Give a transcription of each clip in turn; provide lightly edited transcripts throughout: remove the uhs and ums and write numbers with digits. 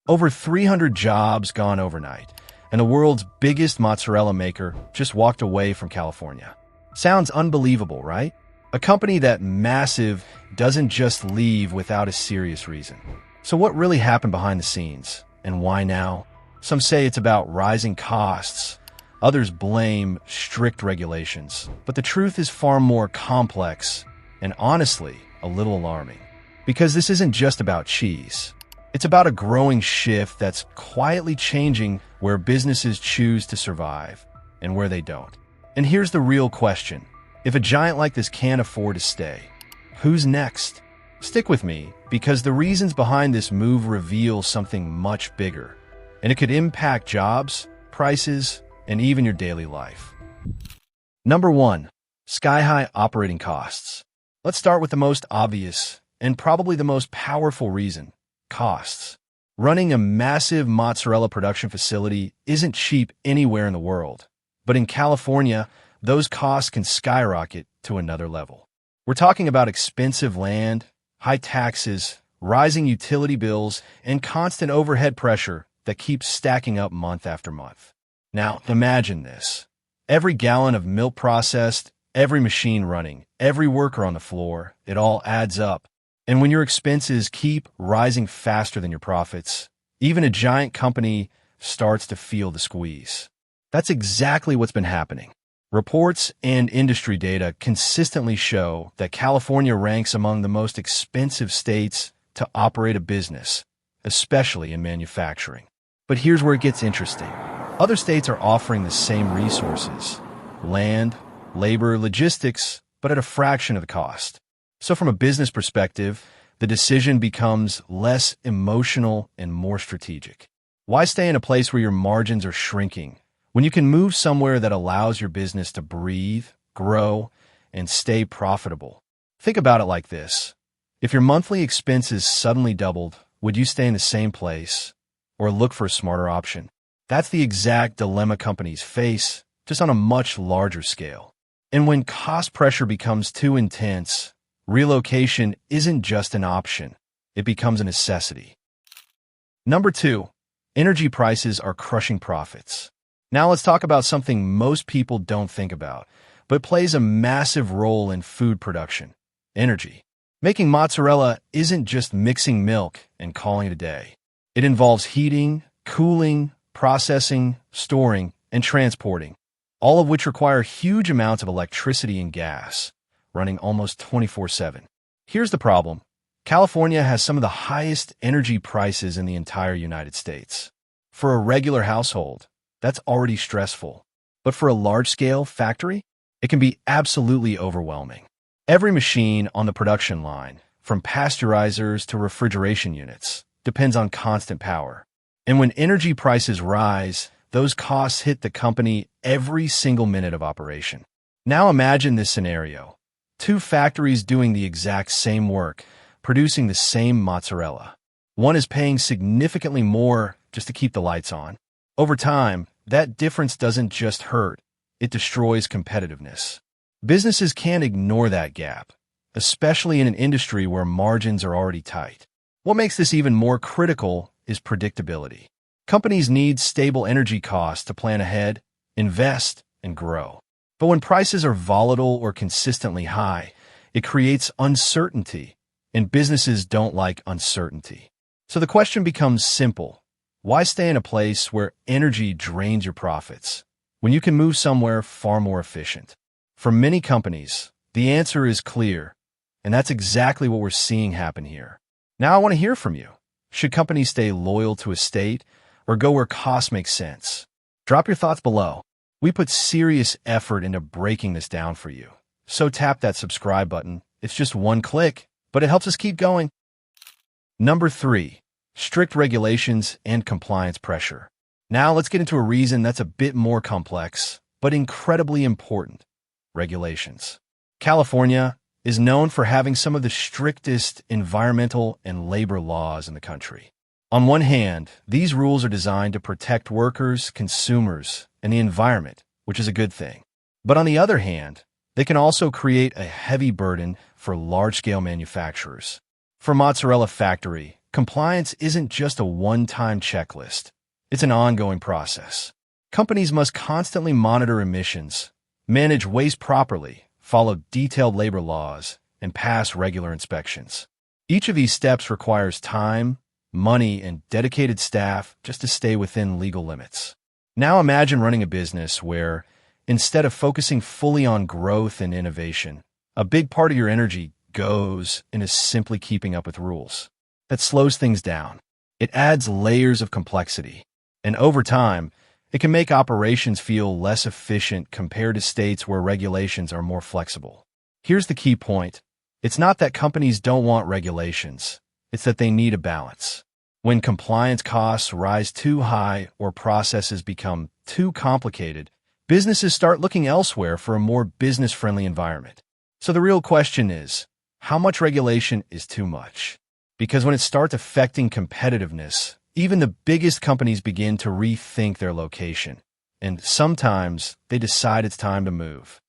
Over 300 jobs gone overnight, and the world's biggest mozzarella maker just walked away from California. Sounds unbelievable, right? A company that massive doesn't just leave without a serious reason. So what really happened behind the scenes, and why now? Some say it's about rising costs. Others blame strict regulations. But the truth is far more complex and honestly a little alarming. Because this isn't just about cheese. It's about a growing shift that's quietly changing where businesses choose to survive and where they don't. And here's the real question. If a giant like this can't afford to stay, who's next? Stick with me, because the reasons behind this move reveal something much bigger. And it could impact jobs, prices, and even your daily life. Number 1. Sky-high operating costs. Let's start with the most obvious and probably the most powerful reason: costs. Running a massive mozzarella production facility isn't cheap anywhere in the world. But in California, those costs can skyrocket to another level. We're talking about expensive land, high taxes, rising utility bills, and constant overhead pressure that keeps stacking up month after month. Now, imagine this. Every gallon of milk processed, every machine running, every worker on the floor, it all adds up. And when your expenses keep rising faster than your profits, even a giant company starts to feel the squeeze. That's exactly what's been happening. Reports and industry data consistently show that California ranks among the most expensive states to operate a business, especially in manufacturing. But here's where it gets interesting. Other states are offering the same resources: land, labor, logistics, but at a fraction of the cost. So from a business perspective, the decision becomes less emotional and more strategic. Why stay in a place where your margins are shrinking when you can move somewhere that allows your business to breathe, grow, and stay profitable? Think about it like this. If your monthly expenses suddenly doubled, would you stay in the same place or look for a smarter option? That's the exact dilemma companies face, just on a much larger scale. And when cost pressure becomes too intense, relocation isn't just an option, it becomes a necessity. Number 2, energy prices are crushing profits. Now let's talk about something most people don't think about, but plays a massive role in food production: energy. Making mozzarella isn't just mixing milk and calling it a day. It involves heating, cooling, processing, storing, and transporting, all of which require huge amounts of electricity and gas, running almost 24/7. Here's the problem. California has some of the highest energy prices in the entire United States. For a regular household, that's already stressful. But for a large-scale factory, it can be absolutely overwhelming. Every machine on the production line, from pasteurizers to refrigeration units, depends on constant power. And when energy prices rise, those costs hit the company every single minute of operation. Now imagine this scenario. 2 factories doing the exact same work, producing the same mozzarella. One is paying significantly more just to keep the lights on. Over time, that difference doesn't just hurt, it destroys competitiveness. Businesses can't ignore that gap, especially in an industry where margins are already tight. What makes this even more critical is predictability. Companies need stable energy costs to plan ahead, invest, and grow. But when prices are volatile or consistently high, it creates uncertainty, and businesses don't like uncertainty. So the question becomes simple. Why stay in a place where energy drains your profits when you can move somewhere far more efficient? For many companies, the answer is clear, and that's exactly what we're seeing happen here. Now I want to hear from you. Should companies stay loyal to a state or go where costs make sense? Drop your thoughts below. We put serious effort into breaking this down for you. So tap that subscribe button. It's just one click, but it helps us keep going. Number 3, strict regulations and compliance pressure. Now let's get into a reason that's a bit more complex, but incredibly important: regulations. California is known for having some of the strictest environmental and labor laws in the country. On one hand, these rules are designed to protect workers, consumers, and the environment, which is a good thing. But on the other hand, they can also create a heavy burden for large-scale manufacturers. For a mozzarella factory, Compliance isn't just a one-time checklist. It's an ongoing process. Companies must constantly monitor emissions, manage waste properly, follow detailed labor laws, and pass regular inspections. Each of these steps requires time, money, and dedicated staff just to stay within legal limits. Now imagine running a business where, instead of focusing fully on growth and innovation, a big part of your energy goes into simply keeping up with rules. That slows things down. It adds layers of complexity. And over time, it can make operations feel less efficient compared to states where regulations are more flexible. Here's the key point. It's not that companies don't want regulations. It's that they need a balance. When compliance costs rise too high or processes become too complicated, businesses start looking elsewhere for a more business-friendly environment. So the real question is, how much regulation is too much? Because when it starts affecting competitiveness, even the biggest companies begin to rethink their location. And sometimes they decide it's time to move.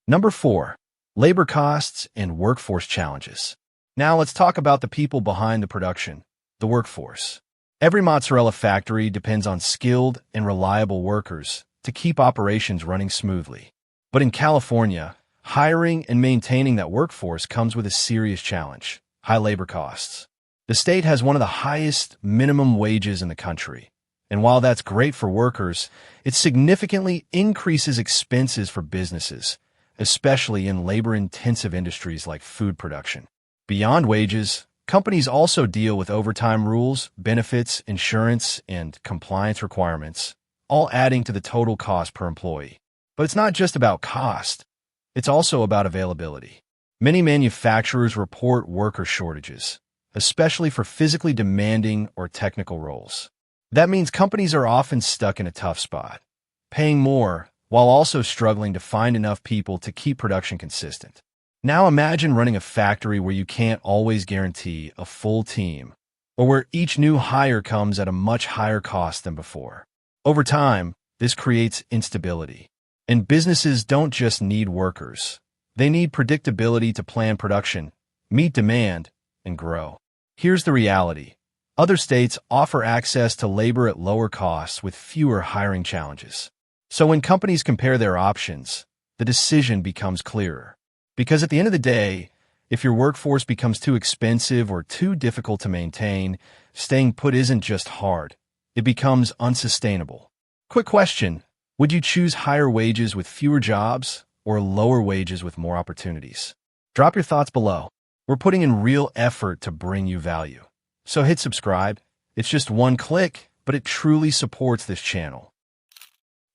Number 4, labor costs and workforce challenges. Now let's talk about the people behind the production, the workforce. Every mozzarella factory depends on skilled and reliable workers to keep operations running smoothly. But in California, hiring and maintaining that workforce comes with a serious challenge: high labor costs. The state has one of the highest minimum wages in the country. And while that's great for workers, it significantly increases expenses for businesses, especially in labor-intensive industries like food production. Beyond wages, companies also deal with overtime rules, benefits, insurance, and compliance requirements, all adding to the total cost per employee. But it's not just about cost. It's also about availability. Many manufacturers report worker shortages, especially for physically demanding or technical roles. That means companies are often stuck in a tough spot, paying more while also struggling to find enough people to keep production consistent. Now imagine running a factory where you can't always guarantee a full team, or where each new hire comes at a much higher cost than before. Over time, this creates instability. And businesses don't just need workers. They need predictability to plan production, meet demand, and grow. Here's the reality. Other states offer access to labor at lower costs with fewer hiring challenges. So when companies compare their options, the decision becomes clearer. Because at the end of the day, if your workforce becomes too expensive or too difficult to maintain, staying put isn't just hard. It becomes unsustainable. Quick question. Would you choose higher wages with fewer jobs or lower wages with more opportunities? Drop your thoughts below. We're putting in real effort to bring you value. So hit subscribe. It's just one click, but it truly supports this channel.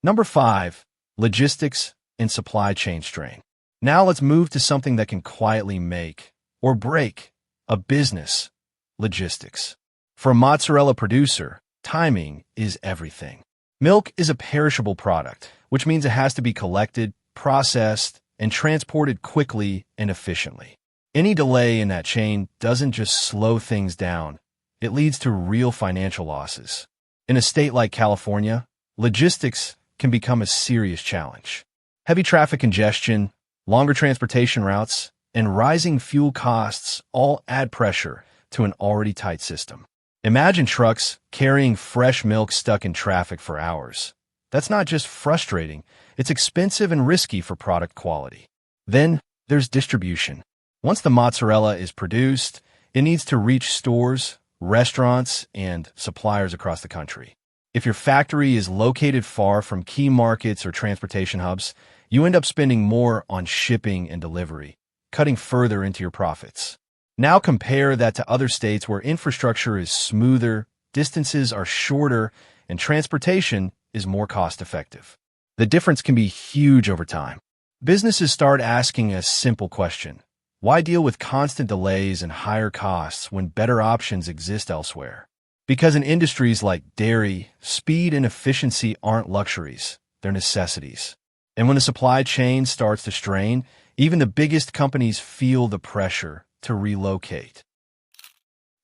Number 5, logistics and supply chain strain. Now let's move to something that can quietly make or break a business: logistics. For a mozzarella producer, timing is everything. Milk is a perishable product, which means it has to be collected, processed, and transported quickly and efficiently. Any delay in that chain doesn't just slow things down, it leads to real financial losses. In a state like California, logistics can become a serious challenge. Heavy traffic congestion, longer transportation routes, and rising fuel costs all add pressure to an already tight system. Imagine trucks carrying fresh milk stuck in traffic for hours. That's not just frustrating, it's expensive and risky for product quality. Then there's distribution. Once the mozzarella is produced, it needs to reach stores, restaurants, and suppliers across the country. If your factory is located far from key markets or transportation hubs, you end up spending more on shipping and delivery, cutting further into your profits. Now compare that to other states where infrastructure is smoother, distances are shorter, and transportation is more cost-effective. The difference can be huge over time. Businesses start asking a simple question: why deal with constant delays and higher costs when better options exist elsewhere? Because in industries like dairy, speed and efficiency aren't luxuries, they're necessities. And when the supply chain starts to strain, even the biggest companies feel the pressure to relocate.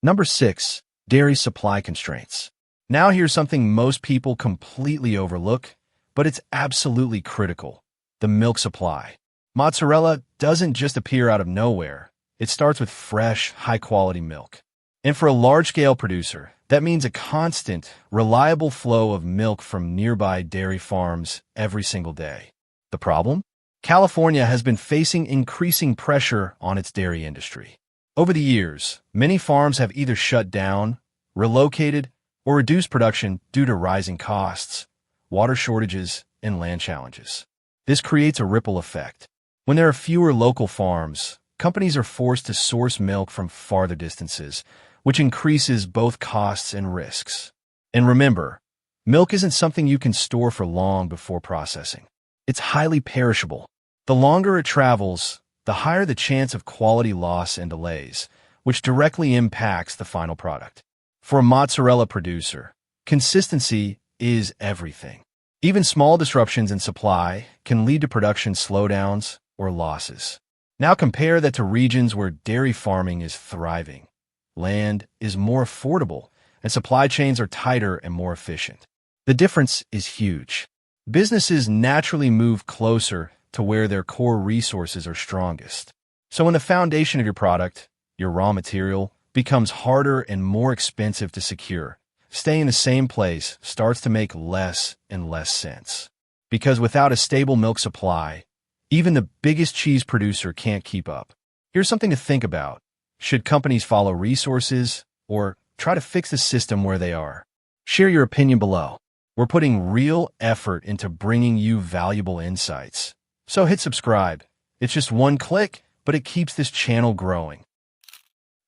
Number 6, dairy supply constraints. Now here's something most people completely overlook, but it's absolutely critical: the milk supply. Mozzarella doesn't just appear out of nowhere. It starts with fresh, high-quality milk. And for a large-scale producer, that means a constant, reliable flow of milk from nearby dairy farms every single day. The problem? California has been facing increasing pressure on its dairy industry. Over the years, many farms have either shut down, relocated, or reduced production due to rising costs, water shortages, and land challenges. This creates a ripple effect. When there are fewer local farms, companies are forced to source milk from farther distances, which increases both costs and risks. And remember, milk isn't something you can store for long before processing. It's highly perishable. The longer it travels, the higher the chance of quality loss and delays, which directly impacts the final product. For a mozzarella producer, consistency is everything. Even small disruptions in supply can lead to production slowdowns or losses. Now compare that to regions where dairy farming is thriving. Land is more affordable, and supply chains are tighter and more efficient. The difference is huge. Businesses naturally move closer to where their core resources are strongest. So when the foundation of your product, your raw material, becomes harder and more expensive to secure, staying in the same place starts to make less and less sense. Because without a stable milk supply, even the biggest cheese producer can't keep up. Here's something to think about. Should companies follow resources or try to fix the system where they are? Share your opinion below. We're putting real effort into bringing you valuable insights. So hit subscribe. It's just one click, but it keeps this channel growing.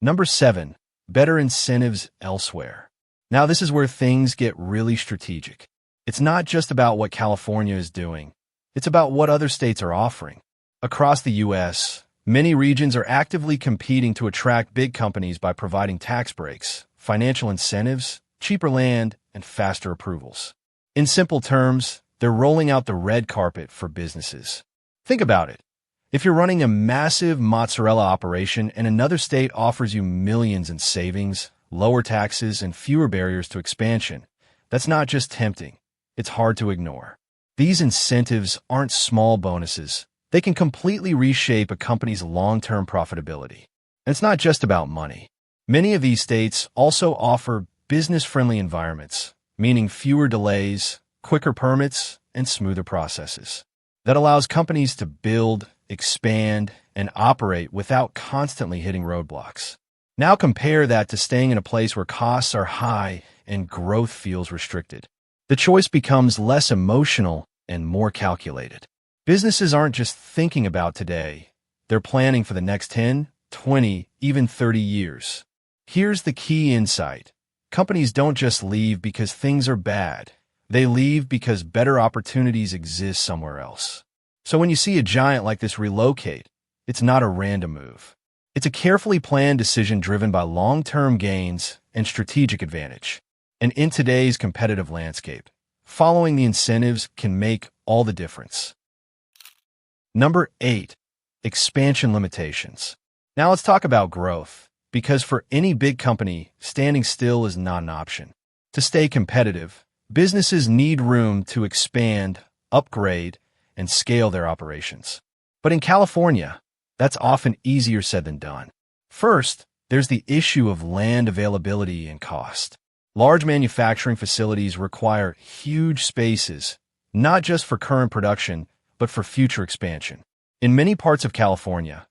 Number 7, better incentives elsewhere. Now this is where things get really strategic. It's not just about what California is doing. It's about what other states are offering. Across the U.S., many regions are actively competing to attract big companies by providing tax breaks, financial incentives, cheaper land, and faster approvals. In simple terms, they're rolling out the red carpet for businesses. Think about it. If you're running a massive mozzarella operation and another state offers you millions in savings, lower taxes, and fewer barriers to expansion, that's not just tempting. It's hard to ignore. These incentives aren't small bonuses. They can completely reshape a company's long-term profitability. And it's not just about money. Many of these states also offer business-friendly environments, meaning fewer delays, quicker permits, and smoother processes. That allows companies to build, expand, and operate without constantly hitting roadblocks. Now compare that to staying in a place where costs are high and growth feels restricted. The choice becomes less emotional and more calculated. Businesses aren't just thinking about today. They're planning for the next 10, 20, even 30 years. Here's the key insight. Companies don't just leave because things are bad. They leave because better opportunities exist somewhere else. So when you see a giant like this relocate, it's not a random move. It's a carefully planned decision driven by long-term gains and strategic advantage. And in today's competitive landscape, following the incentives can make all the difference. Number 8, expansion limitations. Now let's talk about growth, because for any big company, standing still is not an option. To stay competitive, businesses need room to expand, upgrade, and scale their operations. But in California, that's often easier said than done. First, there's the issue of land availability and cost. Large manufacturing facilities require huge spaces, not just for current production, but for future expansion. In many parts of California,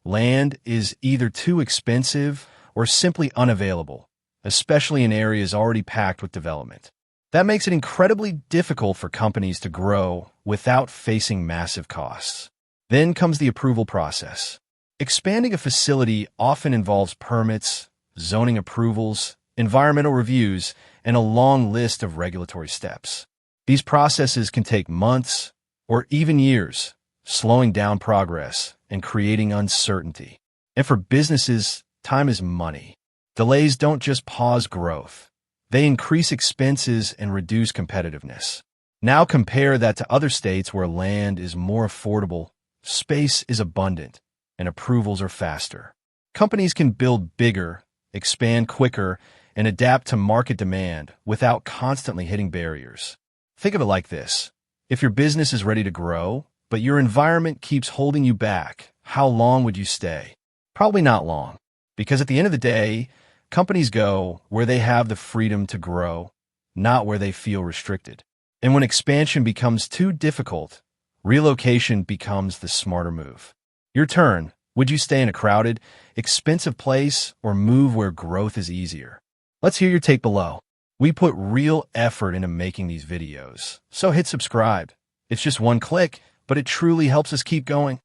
land is either too expensive or simply unavailable, especially in areas already packed with development. That makes it incredibly difficult for companies to grow without facing massive costs. Then comes the approval process. Expanding a facility often involves permits, zoning approvals, environmental reviews, and a long list of regulatory steps. These processes can take months or even years, slowing down progress and creating uncertainty. And for businesses, time is money. Delays don't just pause growth. They increase expenses and reduce competitiveness. Now compare that to other states where land is more affordable, space is abundant, and approvals are faster. Companies can build bigger, expand quicker, and adapt to market demand without constantly hitting barriers. Think of it like this. If your business is ready to grow, but your environment keeps holding you back, how long would you stay? Probably not long. Because at the end of the day, Companies go where they have the freedom to grow, not where they feel restricted. And when expansion becomes too difficult, relocation becomes the smarter move. Your turn. Would you stay in a crowded, expensive place or move where growth is easier? Let's hear your take below. We put real effort into making these videos, so hit subscribe. It's just one click, but it truly helps us keep going.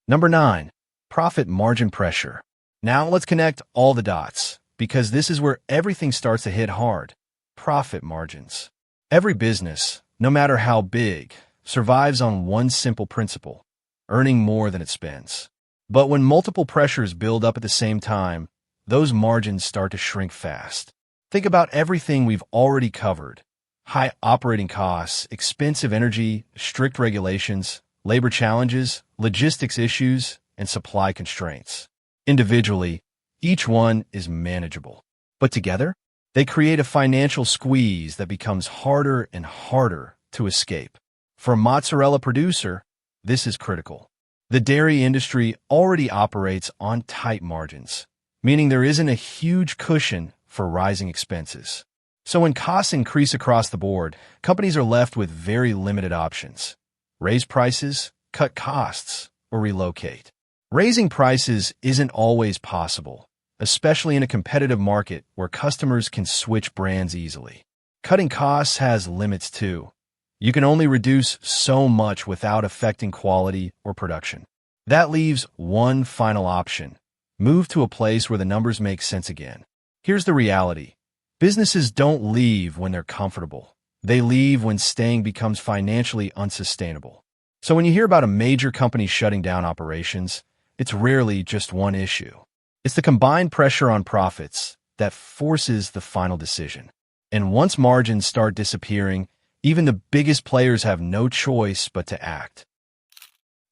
Number 9. Profit margin pressure. Now let's connect all the dots, because this is where everything starts to hit hard. Profit margins. Every business, no matter how big, survives on one simple principle: earning more than it spends. But when multiple pressures build up at the same time, those margins start to shrink fast. Think about everything we've already covered: high operating costs, expensive energy, strict regulations, labor challenges, logistics issues, and supply constraints. Individually, each one is manageable. But together, they create a financial squeeze that becomes harder and harder to escape. For a mozzarella producer, this is critical. The dairy industry already operates on tight margins, meaning there isn't a huge cushion for rising expenses. So when costs increase across the board, companies are left with very limited options: raise prices, cut costs, or relocate. Raising prices isn't always possible, especially in a competitive market where customers can switch brands easily. Cutting costs has limits too. You can only reduce so much without affecting quality or production. That leaves one final option: move to a place where the numbers make sense again. Here's the reality. Businesses don't leave when they're comfortable. They leave when staying becomes financially unsustainable. So when you hear about a major company shutting down operations, it's rarely just one issue. It's the combined pressure on profits that forces the final decision. And once margins start disappearing, even the biggest players have no choice but to act.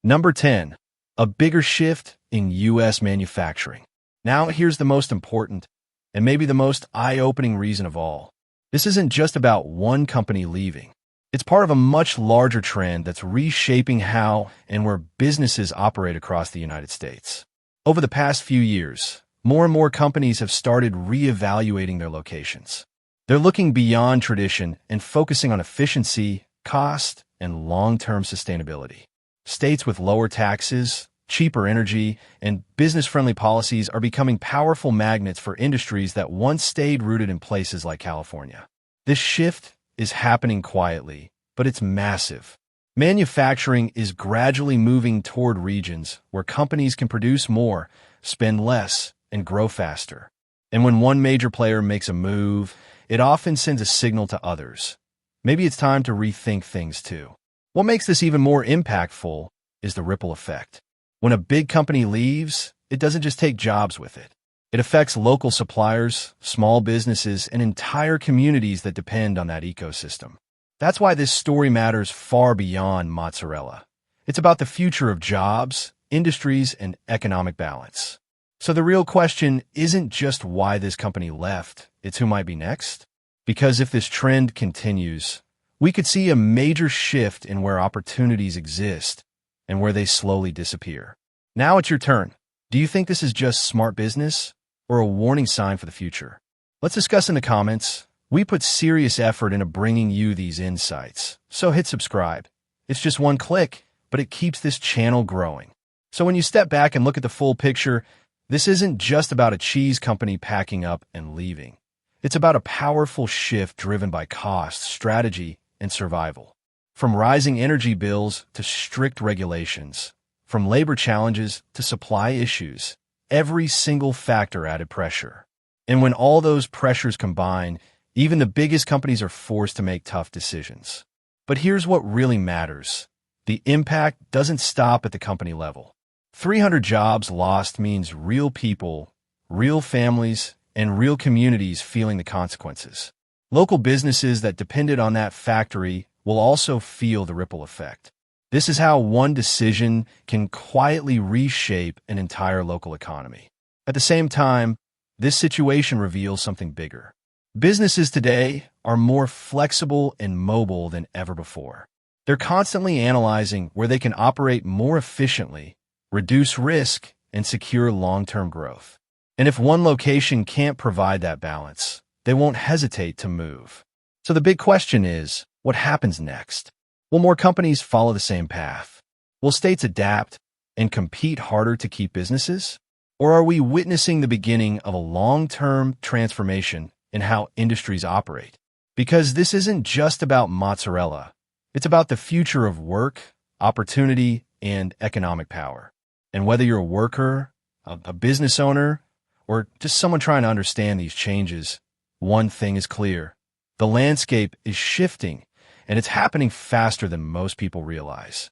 Number 10. A bigger shift in U.S. manufacturing. Now here's the most important, and maybe the most eye-opening reason of all. This isn't just about one company leaving. It's part of a much larger trend that's reshaping how and where businesses operate across the United States. Over the past few years, more and more companies have started reevaluating their locations. They're looking beyond tradition and focusing on efficiency, cost, and long-term sustainability. States with lower taxes, cheaper energy, and business-friendly policies are becoming powerful magnets for industries that once stayed rooted in places like California. This shift is happening quietly, but it's massive. Manufacturing is gradually moving toward regions where companies can produce more, spend less, and grow faster. And when one major player makes a move, it often sends a signal to others. Maybe it's time to rethink things too. What makes this even more impactful is the ripple effect. When a big company leaves, it doesn't just take jobs with it. It affects local suppliers, small businesses, and entire communities that depend on that ecosystem. That's why this story matters far beyond mozzarella. It's about the future of jobs, industries, and economic balance. So the real question isn't just why this company left, it's who might be next. Because if this trend continues, we could see a major shift in where opportunities exist and where they slowly disappear. Now it's your turn. Do you think this is just smart business or a warning sign for the future? Let's discuss in the comments. We put serious effort into bringing you these insights, so hit subscribe. It's just one click, but it keeps this channel growing. So when you step back and look at the full picture, this isn't just about a cheese company packing up and leaving. It's about a powerful shift driven by cost, strategy, and survival. From rising energy bills to strict regulations, from labor challenges to supply issues, every single factor added pressure. And when all those pressures combine, even the biggest companies are forced to make tough decisions. But here's what really matters. The impact doesn't stop at the company level. 300 jobs lost means real people, real families, and real communities feeling the consequences. Local businesses that depended on that factory will also feel the ripple effect. This is how one decision can quietly reshape an entire local economy. At the same time, this situation reveals something bigger. Businesses today are more flexible and mobile than ever before. They're constantly analyzing where they can operate more efficiently, reduce risk, and secure long-term growth. And if one location can't provide that balance, they won't hesitate to move. So the big question is, what happens next? Will more companies follow the same path? Will states adapt and compete harder to keep businesses? Or are we witnessing the beginning of a long-term transformation in how industries operate? Because this isn't just about mozzarella. It's about the future of work, opportunity, and economic power. And whether you're a worker, a business owner, or just someone trying to understand these changes, one thing is clear. The landscape is shifting, and it's happening faster than most people realize.